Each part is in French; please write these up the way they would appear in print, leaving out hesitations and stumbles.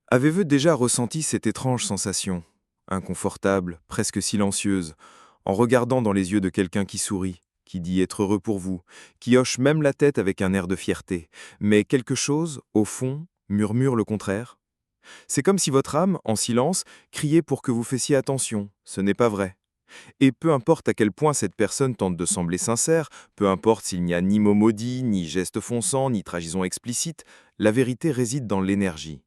Avez-vous déjà ressenti cette étrange sensation, inconfortable, presque silencieuse, en regardant dans les yeux de quelqu'un qui sourit, qui dit être heureux pour vous, qui hoche même la tête avec un air de fierté, mais quelque chose, au fond, murmure le contraire? C'est comme si votre âme, en silence, criait pour que vous fassiez attention, ce n'est pas vrai. Et peu importe à quel point cette personne tente de sembler sincère, peu importe s'il n'y a ni mots maudits, ni gestes fonçants, ni trahison explicite, la vérité réside dans l'énergie.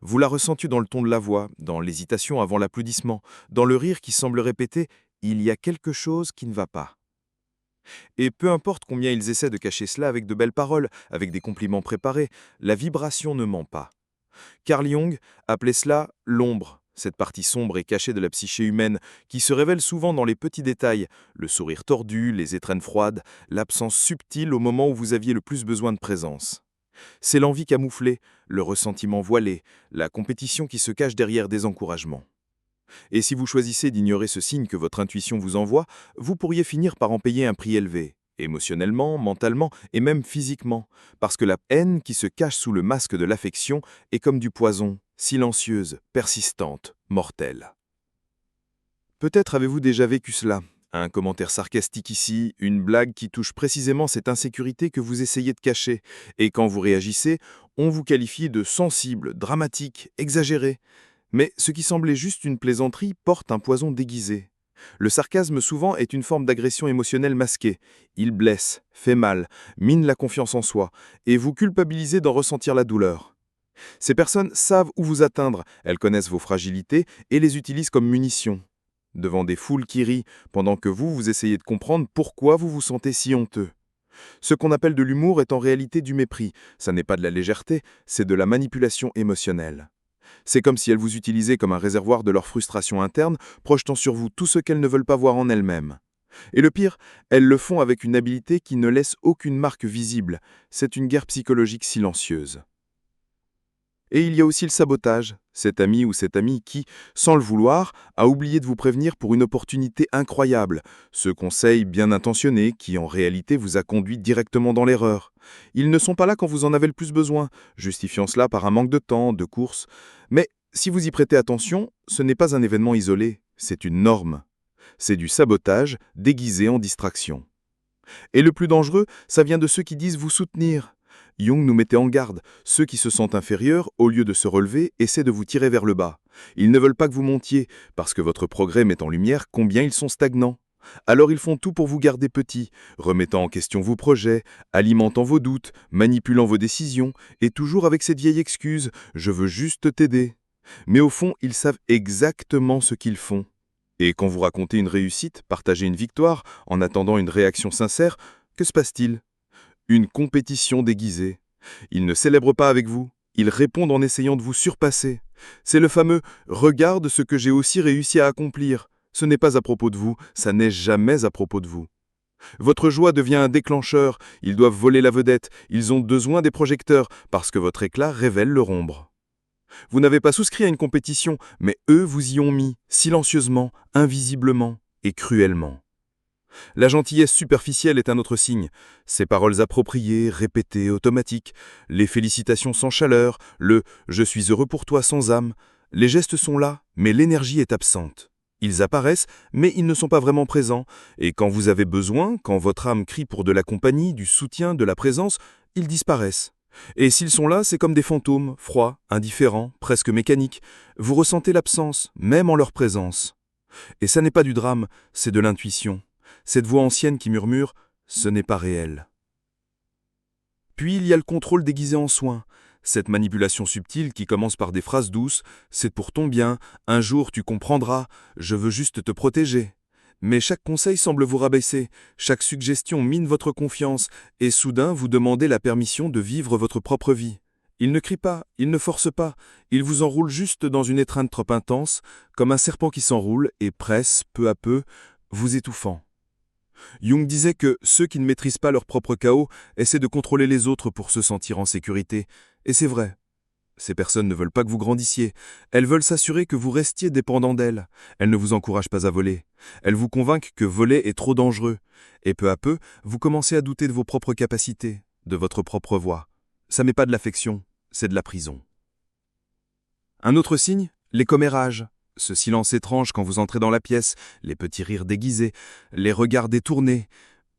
Vous la ressentez dans le ton de la voix, dans l'hésitation avant l'applaudissement, dans le rire qui semble répéter ⁇ Il y a quelque chose qui ne va pas ⁇ Et peu importe combien ils essaient de cacher cela avec de belles paroles, avec des compliments préparés, la vibration ne ment pas. Carl Jung appelait cela l'ombre, cette partie sombre et cachée de la psyché humaine, qui se révèle souvent dans les petits détails, le sourire tordu, les étrennes froides, l'absence subtile au moment où vous aviez le plus besoin de présence. C'est l'envie camouflée, le ressentiment voilé, la compétition qui se cache derrière des encouragements. Et si vous choisissez d'ignorer ce signe que votre intuition vous envoie, vous pourriez finir par en payer un prix élevé, émotionnellement, mentalement et même physiquement, parce que la haine qui se cache sous le masque de l'affection est comme du poison, silencieuse, persistante, mortelle. Peut-être avez-vous déjà vécu cela. Un commentaire sarcastique ici, une blague qui touche précisément cette insécurité que vous essayez de cacher, et quand vous réagissez, on vous qualifie de sensible, dramatique, exagéré. Mais ce qui semblait juste une plaisanterie porte un poison déguisé. Le sarcasme souvent est une forme d'agression émotionnelle masquée. Il blesse, fait mal, mine la confiance en soi, et vous culpabilisez d'en ressentir la douleur. Ces personnes savent où vous atteindre, elles connaissent vos fragilités et les utilisent comme munitions. Devant des foules qui rient, pendant que vous essayez de comprendre pourquoi vous vous sentez si honteux. Ce qu'on appelle de l'humour est en réalité du mépris. Ça n'est pas de la légèreté, c'est de la manipulation émotionnelle. C'est comme si elles vous utilisaient comme un réservoir de leur frustration interne, projetant sur vous tout ce qu'elles ne veulent pas voir en elles-mêmes. Et le pire, elles le font avec une habileté qui ne laisse aucune marque visible. C'est une guerre psychologique silencieuse. Et il y a aussi le sabotage, cet ami ou cette amie qui, sans le vouloir, a oublié de vous prévenir pour une opportunité incroyable, ce conseil bien intentionné qui en réalité vous a conduit directement dans l'erreur. Ils ne sont pas là quand vous en avez le plus besoin, justifiant cela par un manque de temps, de course. Mais si vous y prêtez attention, ce n'est pas un événement isolé, c'est une norme. C'est du sabotage déguisé en distraction. Et le plus dangereux, ça vient de ceux qui disent vous soutenir. Jung nous mettait en garde. Ceux qui se sentent inférieurs, au lieu de se relever, essaient de vous tirer vers le bas. Ils ne veulent pas que vous montiez, parce que votre progrès met en lumière combien ils sont stagnants. Alors ils font tout pour vous garder petit, remettant en question vos projets, alimentant vos doutes, manipulant vos décisions, et toujours avec cette vieille excuse « je veux juste t'aider ». Mais au fond, ils savent exactement ce qu'ils font. Et quand vous racontez une réussite, partagez une victoire, en attendant une réaction sincère, que se passe-t-il? Une compétition déguisée. Ils ne célèbrent pas avec vous, ils répondent en essayant de vous surpasser. C'est le fameux « regarde ce que j'ai aussi réussi à accomplir ». Ce n'est pas à propos de vous, ça n'est jamais à propos de vous. Votre joie devient un déclencheur, ils doivent voler la vedette, ils ont besoin des projecteurs, parce que votre éclat révèle leur ombre. Vous n'avez pas souscrit à une compétition, mais eux vous y ont mis, silencieusement, invisiblement et cruellement. La gentillesse superficielle est un autre signe. Ces paroles appropriées, répétées, automatiques, les félicitations sans chaleur, le « je suis heureux pour toi » sans âme, les gestes sont là, mais l'énergie est absente. Ils apparaissent, mais ils ne sont pas vraiment présents, et quand vous avez besoin, quand votre âme crie pour de la compagnie, du soutien, de la présence, ils disparaissent. Et s'ils sont là, c'est comme des fantômes, froids, indifférents, presque mécaniques. Vous ressentez l'absence, même en leur présence. Et ça n'est pas du drame, c'est de l'intuition. Cette voix ancienne qui murmure « ce n'est pas réel ». Puis il y a le contrôle déguisé en soin, cette manipulation subtile qui commence par des phrases douces « c'est pour ton bien, un jour tu comprendras, je veux juste te protéger ». Mais chaque conseil semble vous rabaisser, chaque suggestion mine votre confiance, et soudain vous demandez la permission de vivre votre propre vie. Ils ne crient pas, ils ne forcent pas, ils vous enroulent juste dans une étreinte trop intense, comme un serpent qui s'enroule et presse, peu à peu, vous étouffant. Jung disait que ceux qui ne maîtrisent pas leur propre chaos essaient de contrôler les autres pour se sentir en sécurité. Et c'est vrai. Ces personnes ne veulent pas que vous grandissiez. Elles veulent s'assurer que vous restiez dépendant d'elles. Elles ne vous encouragent pas à voler. Elles vous convainquent que voler est trop dangereux. Et peu à peu, vous commencez à douter de vos propres capacités, de votre propre voix. Ça n'est pas de l'affection, c'est de la prison. Un autre signe, les commérages. Ce silence étrange quand vous entrez dans la pièce, les petits rires déguisés, les regards détournés.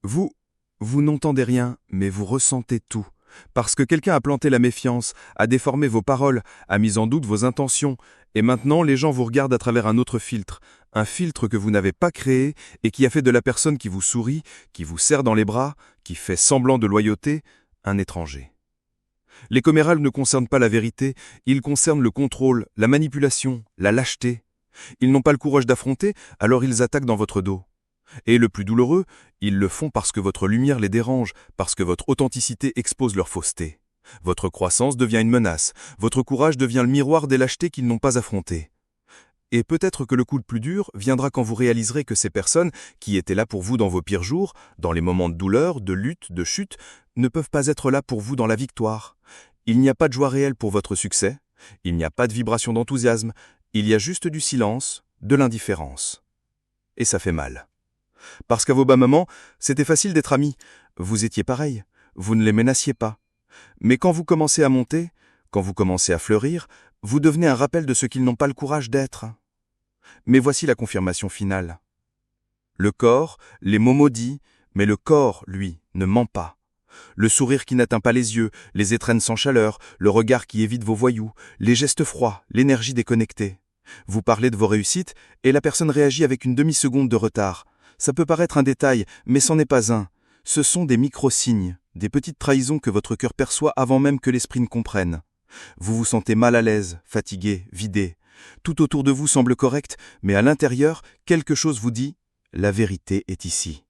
Vous n'entendez rien, mais vous ressentez tout. Parce que quelqu'un a planté la méfiance, a déformé vos paroles, a mis en doute vos intentions, et maintenant les gens vous regardent à travers un autre filtre, un filtre que vous n'avez pas créé et qui a fait de la personne qui vous sourit, qui vous serre dans les bras, qui fait semblant de loyauté, un étranger. Les commérages ne concernent pas la vérité, ils concernent le contrôle, la manipulation, la lâcheté. Ils n'ont pas le courage d'affronter, alors ils attaquent dans votre dos. Et le plus douloureux, ils le font parce que votre lumière les dérange, parce que votre authenticité expose leur fausseté. Votre croissance devient une menace, votre courage devient le miroir des lâchetés qu'ils n'ont pas affrontées. Et peut-être que le coup le plus dur viendra quand vous réaliserez que ces personnes, qui étaient là pour vous dans vos pires jours, dans les moments de douleur, de lutte, de chute, ne peuvent pas être là pour vous dans la victoire. Il n'y a pas de joie réelle pour votre succès, il n'y a pas de vibration d'enthousiasme, il y a juste du silence, de l'indifférence. Et ça fait mal. Parce qu'à vos bas moments, c'était facile d'être amis, vous étiez pareil, vous ne les menaciez pas. Mais quand vous commencez à monter, quand vous commencez à fleurir, vous devenez un rappel de ce qu'ils n'ont pas le courage d'être. Mais voici la confirmation finale. Le corps, les mots maudits, mais le corps, lui, ne ment pas. Le sourire qui n'atteint pas les yeux, les étrennes sans chaleur, le regard qui évite vos voyous, les gestes froids, l'énergie déconnectée. Vous parlez de vos réussites et la personne réagit avec une demi-seconde de retard. Ça peut paraître un détail, mais c'en est pas un. Ce sont des micro-signes, des petites trahisons que votre cœur perçoit avant même que l'esprit ne comprenne. Vous vous sentez mal à l'aise, fatigué, vidé. Tout autour de vous semble correct, mais à l'intérieur, quelque chose vous dit « la vérité est ici ».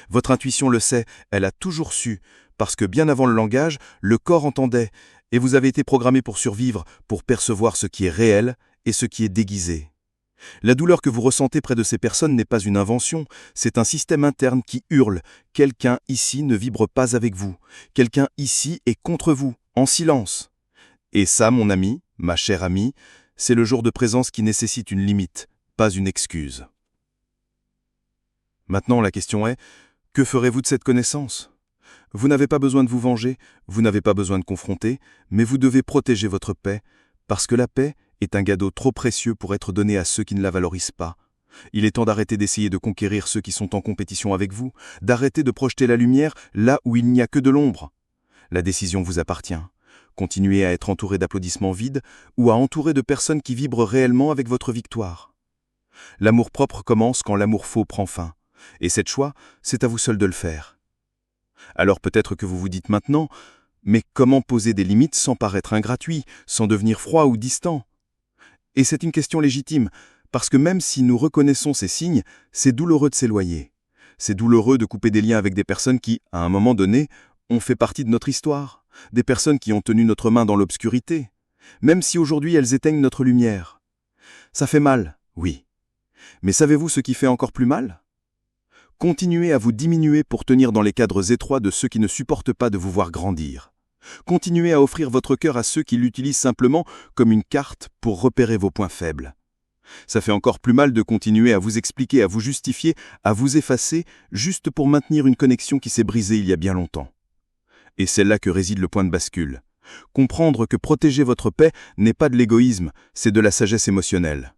Votre intuition le sait, elle a toujours su, parce que bien avant le langage, le corps entendait, et vous avez été programmé pour survivre, pour percevoir ce qui est réel et ce qui est déguisé. La douleur que vous ressentez près de ces personnes n'est pas une invention, c'est un système interne qui hurle « quelqu'un ici ne vibre pas avec vous, quelqu'un ici est contre vous, en silence ». Et ça, mon ami, ma chère amie, c'est le jour de présence qui nécessite une limite, pas une excuse. Maintenant, la question est, que ferez-vous de cette connaissance ? Vous n'avez pas besoin de vous venger, vous n'avez pas besoin de confronter, mais vous devez protéger votre paix, parce que la paix est un cadeau trop précieux pour être donné à ceux qui ne la valorisent pas. Il est temps d'arrêter d'essayer de conquérir ceux qui sont en compétition avec vous, d'arrêter de projeter la lumière là où il n'y a que de l'ombre. La décision vous appartient. Continuez à être entouré d'applaudissements vides ou à entourer de personnes qui vibrent réellement avec votre victoire. L'amour-propre commence quand l'amour faux prend fin. Et cette choix, c'est à vous seul de le faire. Alors peut-être que vous vous dites maintenant, mais comment poser des limites sans paraître ingratuit, sans devenir froid ou distant ? Et c'est une question légitime, parce que même si nous reconnaissons ces signes, c'est douloureux de s'éloigner. C'est douloureux de couper des liens avec des personnes qui, à un moment donné, ont fait partie de notre histoire, des personnes qui ont tenu notre main dans l'obscurité, même si aujourd'hui elles éteignent notre lumière. Ça fait mal, oui. Mais savez-vous ce qui fait encore plus mal ? Continuez à vous diminuer pour tenir dans les cadres étroits de ceux qui ne supportent pas de vous voir grandir. Continuez à offrir votre cœur à ceux qui l'utilisent simplement comme une carte pour repérer vos points faibles. Ça fait encore plus mal de continuer à vous expliquer, à vous justifier, à vous effacer, juste pour maintenir une connexion qui s'est brisée il y a bien longtemps. Et c'est là que réside le point de bascule. Comprendre que protéger votre paix n'est pas de l'égoïsme, c'est de la sagesse émotionnelle.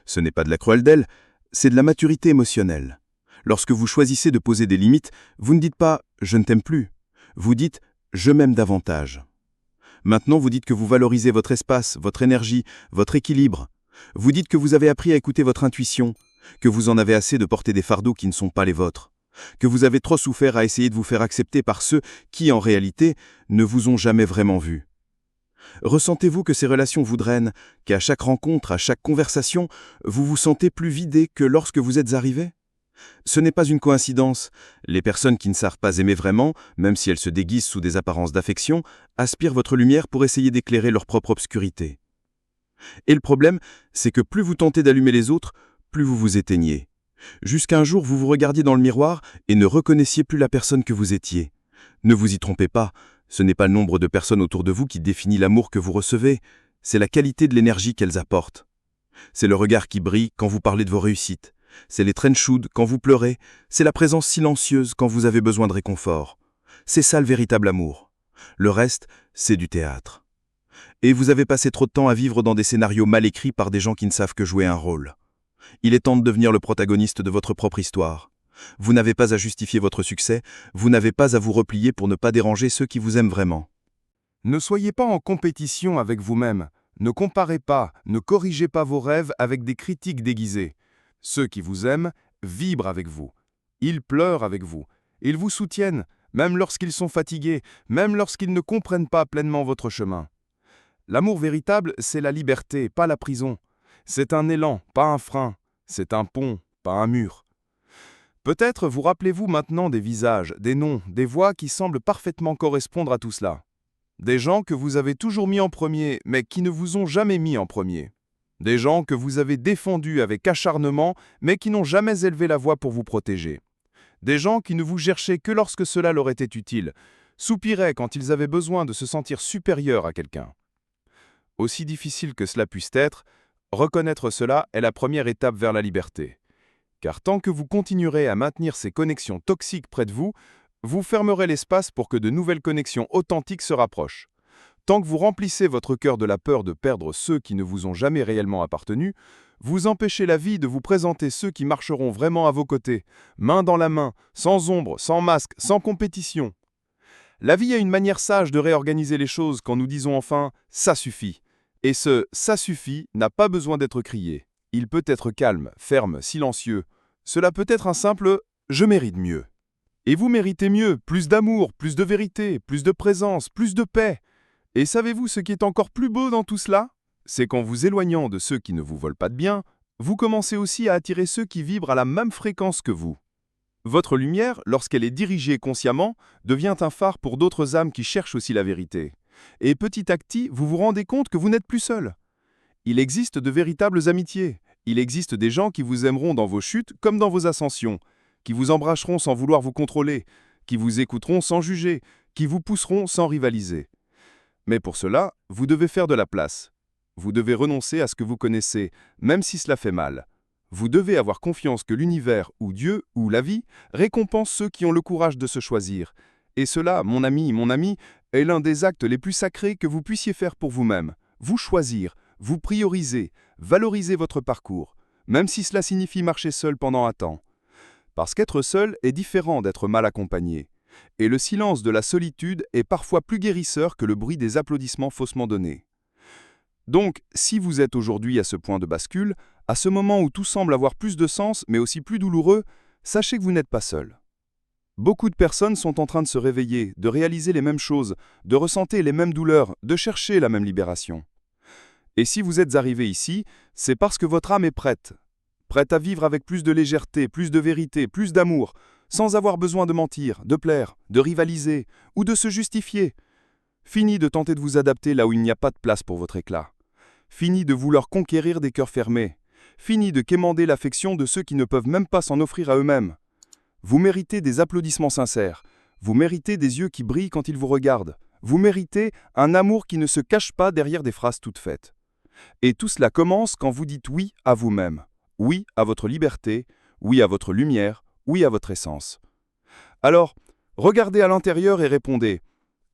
Ce n'est pas de la cruauté, c'est de la maturité émotionnelle. Lorsque vous choisissez de poser des limites, vous ne dites pas « je ne t'aime plus », vous dites « je m'aime davantage ». Maintenant, vous dites que vous valorisez votre espace, votre énergie, votre équilibre. Vous dites que vous avez appris à écouter votre intuition, que vous en avez assez de porter des fardeaux qui ne sont pas les vôtres, que vous avez trop souffert à essayer de vous faire accepter par ceux qui, en réalité, ne vous ont jamais vraiment vu. Ressentez-vous que ces relations vous drainent, qu'à chaque rencontre, à chaque conversation, vous vous sentez plus vidé que lorsque vous êtes arrivé ? Ce n'est pas une coïncidence. Les personnes qui ne savent pas aimer vraiment, même si elles se déguisent sous des apparences d'affection, aspirent votre lumière pour essayer d'éclairer leur propre obscurité. Et le problème, c'est que plus vous tentez d'allumer les autres, plus vous vous éteignez. Jusqu'à un jour, vous vous regardiez dans le miroir et ne reconnaissiez plus la personne que vous étiez. Ne vous y trompez pas, ce n'est pas le nombre de personnes autour de vous qui définit l'amour que vous recevez, c'est la qualité de l'énergie qu'elles apportent. C'est le regard qui brille quand vous parlez de vos réussites. C'est les traînes chaudes quand vous pleurez, c'est la présence silencieuse quand vous avez besoin de réconfort. C'est ça le véritable amour. Le reste, c'est du théâtre. Et vous avez passé trop de temps à vivre dans des scénarios mal écrits par des gens qui ne savent que jouer un rôle. Il est temps de devenir le protagoniste de votre propre histoire. Vous n'avez pas à justifier votre succès, vous n'avez pas à vous replier pour ne pas déranger ceux qui vous aiment vraiment. Ne soyez pas en compétition avec vous-même. Ne comparez pas, ne corrigez pas vos rêves avec des critiques déguisées. Ceux qui vous aiment vibrent avec vous. Ils pleurent avec vous. Ils vous soutiennent, même lorsqu'ils sont fatigués, même lorsqu'ils ne comprennent pas pleinement votre chemin. L'amour véritable, c'est la liberté, pas la prison. C'est un élan, pas un frein. C'est un pont, pas un mur. Peut-être vous rappelez-vous maintenant des visages, des noms, des voix qui semblent parfaitement correspondre à tout cela. Des gens que vous avez toujours mis en premier, mais qui ne vous ont jamais mis en premier. Des gens que vous avez défendus avec acharnement, mais qui n'ont jamais élevé la voix pour vous protéger. Des gens qui ne vous cherchaient que lorsque cela leur était utile, soupiraient quand ils avaient besoin de se sentir supérieurs à quelqu'un. Aussi difficile que cela puisse être, reconnaître cela est la première étape vers la liberté. Car tant que vous continuerez à maintenir ces connexions toxiques près de vous, vous fermerez l'espace pour que de nouvelles connexions authentiques se rapprochent. Tant que vous remplissez votre cœur de la peur de perdre ceux qui ne vous ont jamais réellement appartenu, vous empêchez la vie de vous présenter ceux qui marcheront vraiment à vos côtés, main dans la main, sans ombre, sans masque, sans compétition. La vie a une manière sage de réorganiser les choses quand nous disons enfin « ça suffit ». Et ce « ça suffit » n'a pas besoin d'être crié. Il peut être calme, ferme, silencieux. Cela peut être un simple « je mérite mieux ». Et vous méritez mieux, plus d'amour, plus de vérité, plus de présence, plus de paix. Et savez-vous ce qui est encore plus beau dans tout cela? C'est qu'en vous éloignant de ceux qui ne vous veulent pas de bien, vous commencez aussi à attirer ceux qui vibrent à la même fréquence que vous. Votre lumière, lorsqu'elle est dirigée consciemment, devient un phare pour d'autres âmes qui cherchent aussi la vérité. Et petit à petit, vous vous rendez compte que vous n'êtes plus seul. Il existe de véritables amitiés. Il existe des gens qui vous aimeront dans vos chutes comme dans vos ascensions, qui vous embrasseront sans vouloir vous contrôler, qui vous écouteront sans juger, qui vous pousseront sans rivaliser. Mais pour cela, vous devez faire de la place. Vous devez renoncer à ce que vous connaissez, même si cela fait mal. Vous devez avoir confiance que l'univers, ou Dieu, ou la vie, récompense ceux qui ont le courage de se choisir. Et cela, mon ami, est l'un des actes les plus sacrés que vous puissiez faire pour vous-même. Vous choisir, vous prioriser, valoriser votre parcours, même si cela signifie marcher seul pendant un temps. Parce qu'être seul est différent d'être mal accompagné. Et le silence de la solitude est parfois plus guérisseur que le bruit des applaudissements faussement donnés. Donc, si vous êtes aujourd'hui à ce point de bascule, à ce moment où tout semble avoir plus de sens mais aussi plus douloureux, sachez que vous n'êtes pas seul. Beaucoup de personnes sont en train de se réveiller, de réaliser les mêmes choses, de ressentir les mêmes douleurs, de chercher la même libération. Et si vous êtes arrivé ici, c'est parce que votre âme est prête. Prête à vivre avec plus de légèreté, plus de vérité, plus d'amour, sans avoir besoin de mentir, de plaire, de rivaliser ou de se justifier. Fini de tenter de vous adapter là où il n'y a pas de place pour votre éclat. Fini de vouloir conquérir des cœurs fermés. Fini de quémander l'affection de ceux qui ne peuvent même pas s'en offrir à eux-mêmes. Vous méritez des applaudissements sincères. Vous méritez des yeux qui brillent quand ils vous regardent. Vous méritez un amour qui ne se cache pas derrière des phrases toutes faites. Et tout cela commence quand vous dites oui à vous-même. Oui à votre liberté, oui à votre lumière, oui à votre essence. Alors, regardez à l'intérieur et répondez.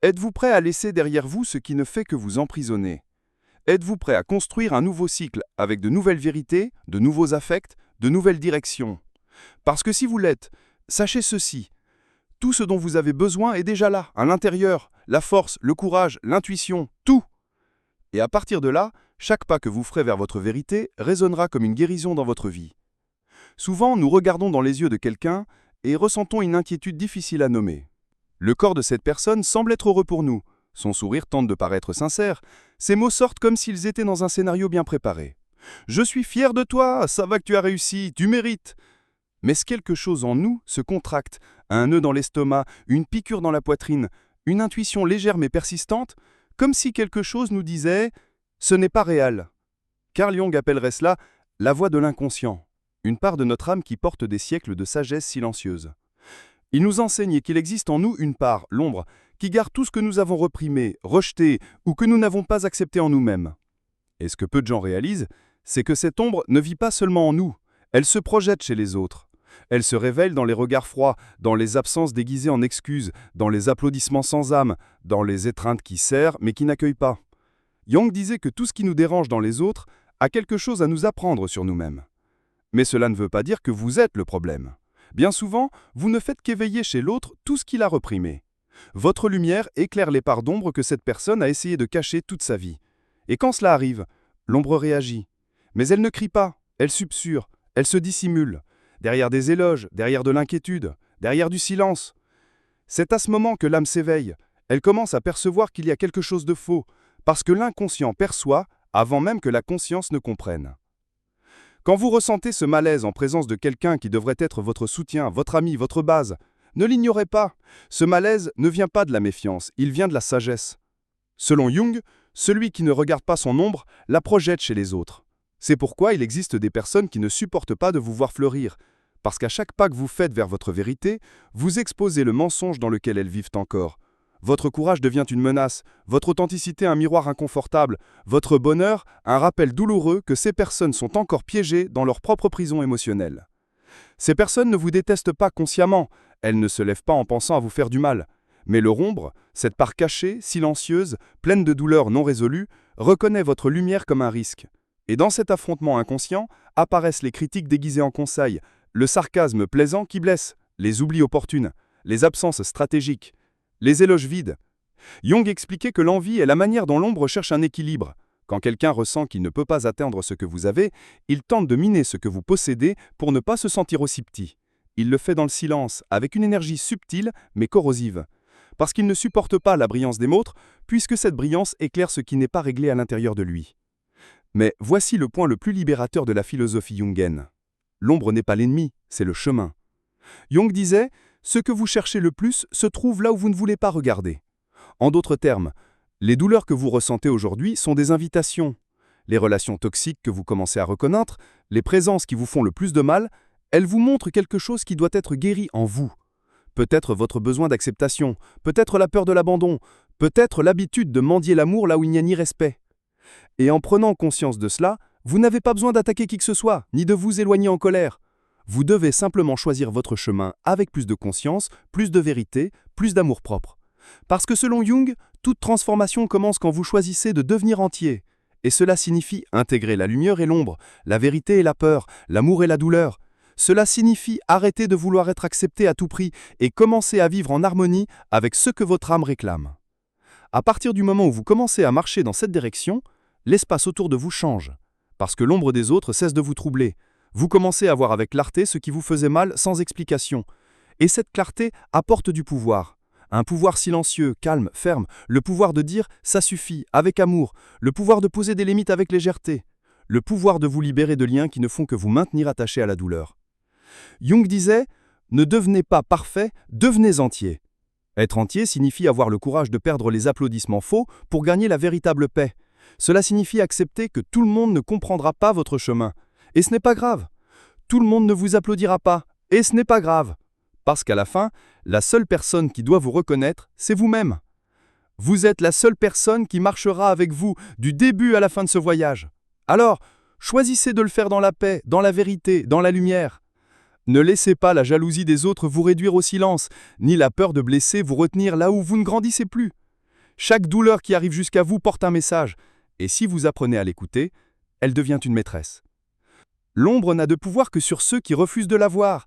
Êtes-vous prêt à laisser derrière vous ce qui ne fait que vous emprisonner? Êtes-vous prêt à construire un nouveau cycle avec de nouvelles vérités, de nouveaux affects, de nouvelles directions? Parce que si vous l'êtes, sachez ceci. Tout ce dont vous avez besoin est déjà là, à l'intérieur. La force, le courage, l'intuition, tout. Et à partir de là, chaque pas que vous ferez vers votre vérité résonnera comme une guérison dans votre vie. Souvent, nous regardons dans les yeux de quelqu'un et ressentons une inquiétude difficile à nommer. Le corps de cette personne semble être heureux pour nous. Son sourire tente de paraître sincère. Ses mots sortent comme s'ils étaient dans un scénario bien préparé. « Je suis fier de toi, ça va que tu as réussi, tu mérites !» Mais quelque chose en nous se contracte, un nœud dans l'estomac, une piqûre dans la poitrine, une intuition légère mais persistante, comme si quelque chose nous disait « ce n'est pas réel ». Carl Jung appellerait cela « la voix de l'inconscient », une part de notre âme qui porte des siècles de sagesse silencieuse. Il nous enseigne qu'il existe en nous une part, l'ombre, qui garde tout ce que nous avons reprimé, rejeté ou que nous n'avons pas accepté en nous-mêmes. Et ce que peu de gens réalisent, c'est que cette ombre ne vit pas seulement en nous, elle se projette chez les autres. Elle se révèle dans les regards froids, dans les absences déguisées en excuses, dans les applaudissements sans âme, dans les étreintes qui serrent mais qui n'accueillent pas. Jung disait que tout ce qui nous dérange dans les autres a quelque chose à nous apprendre sur nous-mêmes. Mais cela ne veut pas dire que vous êtes le problème. Bien souvent, vous ne faites qu'éveiller chez l'autre tout ce qu'il a reprimé. Votre lumière éclaire les parts d'ombre que cette personne a essayé de cacher toute sa vie. Et quand cela arrive, l'ombre réagit. Mais elle ne crie pas, elle subsure, elle se dissimule. Derrière des éloges, derrière de l'inquiétude, derrière du silence. C'est à ce moment que l'âme s'éveille. Elle commence à percevoir qu'il y a quelque chose de faux, parce que l'inconscient perçoit avant même que la conscience ne comprenne. Quand vous ressentez ce malaise en présence de quelqu'un qui devrait être votre soutien, votre ami, votre base, ne l'ignorez pas. Ce malaise ne vient pas de la méfiance, il vient de la sagesse. Selon Jung, celui qui ne regarde pas son ombre la projette chez les autres. C'est pourquoi il existe des personnes qui ne supportent pas de vous voir fleurir, parce qu'à chaque pas que vous faites vers votre vérité, vous exposez le mensonge dans lequel elles vivent encore. Votre courage devient une menace, votre authenticité un miroir inconfortable, votre bonheur un rappel douloureux que ces personnes sont encore piégées dans leur propre prison émotionnelle. Ces personnes ne vous détestent pas consciemment, elles ne se lèvent pas en pensant à vous faire du mal. Mais leur ombre, cette part cachée, silencieuse, pleine de douleurs non résolues, reconnaît votre lumière comme un risque. Et dans cet affrontement inconscient, apparaissent les critiques déguisées en conseils, le sarcasme plaisant qui blesse, les oublis opportuns, les absences stratégiques, les éloges vides. Jung expliquait que l'envie est la manière dont l'ombre cherche un équilibre. Quand quelqu'un ressent qu'il ne peut pas atteindre ce que vous avez, il tente de miner ce que vous possédez pour ne pas se sentir aussi petit. Il le fait dans le silence, avec une énergie subtile mais corrosive. Parce qu'il ne supporte pas la brillance des autres, puisque cette brillance éclaire ce qui n'est pas réglé à l'intérieur de lui. Mais voici le point le plus libérateur de la philosophie jungienne. L'ombre n'est pas l'ennemi, c'est le chemin. Jung disait « Ce que vous cherchez le plus se trouve là où vous ne voulez pas regarder ». En d'autres termes, les douleurs que vous ressentez aujourd'hui sont des invitations. Les relations toxiques que vous commencez à reconnaître, les présences qui vous font le plus de mal, elles vous montrent quelque chose qui doit être guéri en vous. Peut-être votre besoin d'acceptation, peut-être la peur de l'abandon, peut-être l'habitude de mendier l'amour là où il n'y a ni respect. Et en prenant conscience de cela, vous n'avez pas besoin d'attaquer qui que ce soit, ni de vous éloigner en colère. Vous devez simplement choisir votre chemin avec plus de conscience, plus de vérité, plus d'amour-propre. Parce que selon Jung, toute transformation commence quand vous choisissez de devenir entier. Et cela signifie intégrer la lumière et l'ombre, la vérité et la peur, l'amour et la douleur. Cela signifie arrêter de vouloir être accepté à tout prix et commencer à vivre en harmonie avec ce que votre âme réclame. À partir du moment où vous commencez à marcher dans cette direction, l'espace autour de vous change. Parce que l'ombre des autres cesse de vous troubler. Vous commencez à voir avec clarté ce qui vous faisait mal sans explication. Et cette clarté apporte du pouvoir. Un pouvoir silencieux, calme, ferme, le pouvoir de dire « ça suffit » avec amour, le pouvoir de poser des limites avec légèreté, le pouvoir de vous libérer de liens qui ne font que vous maintenir attaché à la douleur. Jung disait « Ne devenez pas parfait, devenez entier ». Être entier signifie avoir le courage de perdre les applaudissements faux pour gagner la véritable paix. Cela signifie accepter que tout le monde ne comprendra pas votre chemin. Et ce n'est pas grave. Tout le monde ne vous applaudira pas. Et ce n'est pas grave. Parce qu'à la fin, la seule personne qui doit vous reconnaître, c'est vous-même. Vous êtes la seule personne qui marchera avec vous du début à la fin de ce voyage. Alors, choisissez de le faire dans la paix, dans la vérité, dans la lumière. Ne laissez pas la jalousie des autres vous réduire au silence, ni la peur de blesser vous retenir là où vous ne grandissez plus. Chaque douleur qui arrive jusqu'à vous porte un message, et si vous apprenez à l'écouter, elle devient une maîtresse. L'ombre n'a de pouvoir que sur ceux qui refusent de la voir.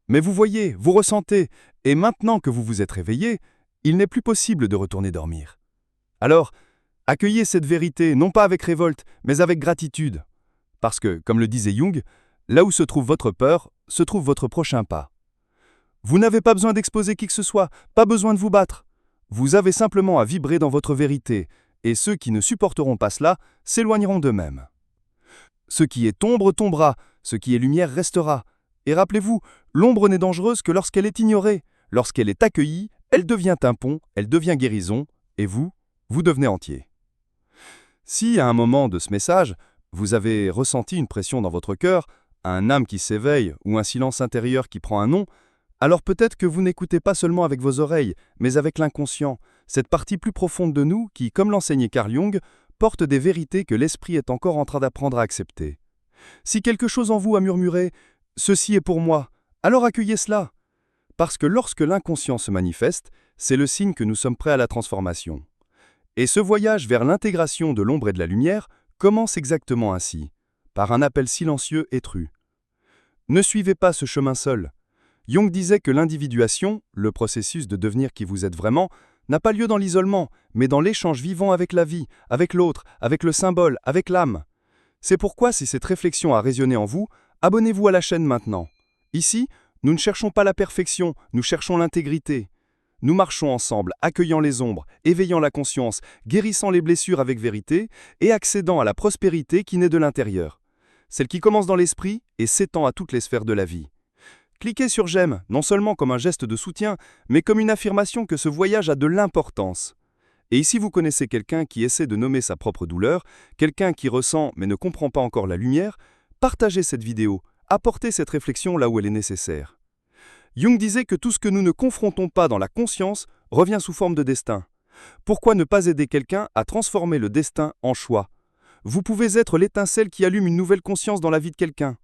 Mais vous voyez, vous ressentez, et maintenant que vous vous êtes réveillé, il n'est plus possible de retourner dormir. Alors, accueillez cette vérité non pas avec révolte, mais avec gratitude. Parce que, comme le disait Jung, là où se trouve votre peur, se trouve votre prochain pas. Vous n'avez pas besoin d'exposer qui que ce soit, pas besoin de vous battre. Vous avez simplement à vibrer dans votre vérité, et ceux qui ne supporteront pas cela s'éloigneront d'eux-mêmes. Ce qui est ombre tombera, ce qui est lumière restera. Et rappelez-vous, l'ombre n'est dangereuse que lorsqu'elle est ignorée. Lorsqu'elle est accueillie, elle devient un pont, elle devient guérison, et vous devenez entier. Si, à un moment de ce message, vous avez ressenti une pression dans votre cœur, un âme qui s'éveille ou un silence intérieur qui prend un nom, alors peut-être que vous n'écoutez pas seulement avec vos oreilles, mais avec l'inconscient, cette partie plus profonde de nous qui, comme l'enseignait Carl Jung, porte des vérités que l'esprit est encore en train d'apprendre à accepter. Si quelque chose en vous a murmuré « Ceci est pour moi », alors accueillez cela. Parce que lorsque l'inconscient se manifeste, c'est le signe que nous sommes prêts à la transformation. Et ce voyage vers l'intégration de l'ombre et de la lumière commence exactement ainsi, par un appel silencieux et tru. Ne suivez pas ce chemin seul. Jung disait que l'individuation, le processus de devenir qui vous êtes vraiment, n'a pas lieu dans l'isolement, mais dans l'échange vivant avec la vie, avec l'autre, avec le symbole, avec l'âme. C'est pourquoi, si cette réflexion a résonné en vous, abonnez-vous à la chaîne maintenant. Ici, nous ne cherchons pas la perfection, nous cherchons l'intégrité. Nous marchons ensemble, accueillant les ombres, éveillant la conscience, guérissant les blessures avec vérité et accédant à la prospérité qui naît de l'intérieur. Celle qui commence dans l'esprit et s'étend à toutes les sphères de la vie. Cliquez sur j'aime, non seulement comme un geste de soutien, mais comme une affirmation que ce voyage a de l'importance. Et ici vous connaissez quelqu'un qui essaie de nommer sa propre douleur, quelqu'un qui ressent mais ne comprend pas encore la lumière, partagez cette vidéo, apportez cette réflexion là où elle est nécessaire. Jung disait que tout ce que nous ne confrontons pas dans la conscience revient sous forme de destin. Pourquoi ne pas aider quelqu'un à transformer le destin en choix? Vous pouvez être l'étincelle qui allume une nouvelle conscience dans la vie de quelqu'un.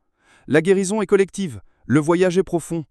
La guérison est collective, le voyage est profond.